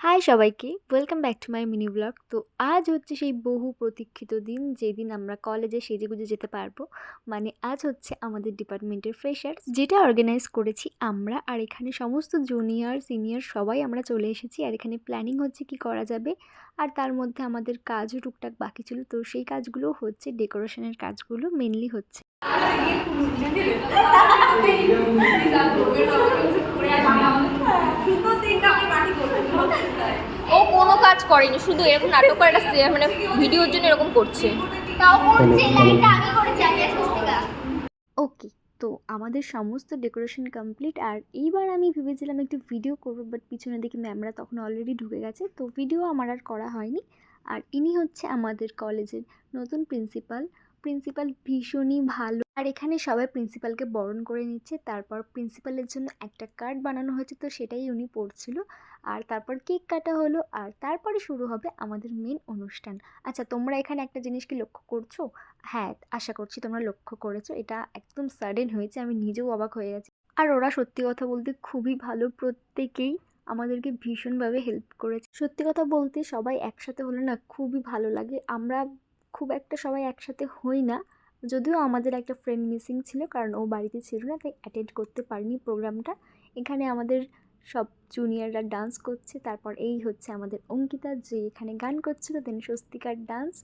High সবাইকে, welcome back to my mini blog. তো আজ হচ্ছে সেই বহু প্রতীক্ষিত দিন, যেদিন আমরা কলেজে সেজেগুজে যেতে পারবো। মানে আজ হচ্ছে আমাদের ডিপার্টমেন্টের ফ্রেশার্স, যেটা অর্গানাইজ করেছি আমরা। আর এখানে সমস্ত জুনিয়র সিনিয়র সবাই আমরা চলে এসেছি। আর এখানে প্ল্যানিং হচ্ছে কি করা যাবে, আর তার মধ্যে আমাদের কাজও টুকটাক বাকি ছিল। তো সেই কাজগুলো হচ্ছে, ডেকোরেশনের কাজগুলো মেনলি হচ্ছে। ও কোনো কাজ করেনি, শুধু এরকম নাটক করে একটা মানে ভিডিওর জন্য এরকম করছে। ওকে, তো আমাদের সমস্ত ডেকোরেশন কমপ্লিট। আর এইবার আমি ভেবেছিলাম একটু ভিডিও করবো, বাট পিছনে দেখি ম্যামরা তখন অলরেডি ঢুকে গেছে, তো ভিডিও আমার আর করা হয়নি। আর ইনি হচ্ছে আমাদের কলেজের নতুন প্রিন্সিপাল। প্রিন্সিপাল ভীষণই ভালো। আর এখানে সবাই প্রিন্সিপালকে বরণ করে নিচ্ছে। তারপর প্রিন্সিপালের জন্য একটা কার্ড বানানো হয়েছে, তো সেটাই উনি পড়ছিল। আর তারপর কেক কাটা হলো, আর তারপরে শুরু হবে আমাদের মেন অনুষ্ঠান। আচ্ছা, তোমরা এখানে একটা জিনিস কি লক্ষ্য করছো? হ্যাঁ, আশা করছি তোমরা লক্ষ্য করেছো। এটা একদম সাডেন হয়েছে, আমি নিজেও অবাক হয়ে গেছি। আর ওরা সত্যি কথা বলতে খুবই ভালো, প্রত্যেকেই আমাদেরকে ভীষণভাবে হেল্প করেছে। সত্যি কথা বলতে সবাই একসাথে হলে না খুবই ভালো লাগে। আমরা খুব একটা সবাই একসাথে হই না, যদিও আমাদের একটা ফ্রেন্ড মিসিং ছিল, কারণ ও বাড়িতে ছিল না, তাই অ্যাটেন্ড করতে পারিনি প্রোগ্রামটা। এখানে আমাদের সব জুনিয়ররা ডান্স করছে। তারপর এই হচ্ছে আমাদের অঙ্কিতা, যে এখানে গান করছিল, দেন স্বস্তিকার ডান্স।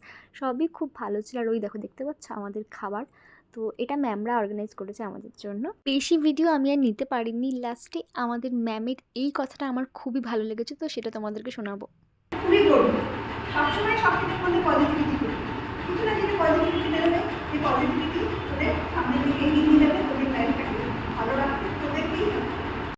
সবই খুব ভালো ছিল। আর ওই দেখো, দেখতে পাচ্ছ আমাদের খাবার। তো এটা ম্যামরা অর্গানাইজ করেছে আমাদের জন্য। বেশি ভিডিও আমি আর নিতে পারিনি। লাস্টে আমাদের ম্যামের এই কথাটা আমার খুবই ভালো লেগেছে, তো সেটা তোমাদেরকে শোনাবো। খুবই গর্ব, সবসময় সব কিছুর মধ্যে পজিটিভিটি করি, কিছু না কিছু পজিটিভিটি বেরোবে, যে পজিটিভিটি ওদের সামনের দিকে এগিয়ে নিয়ে যাবে।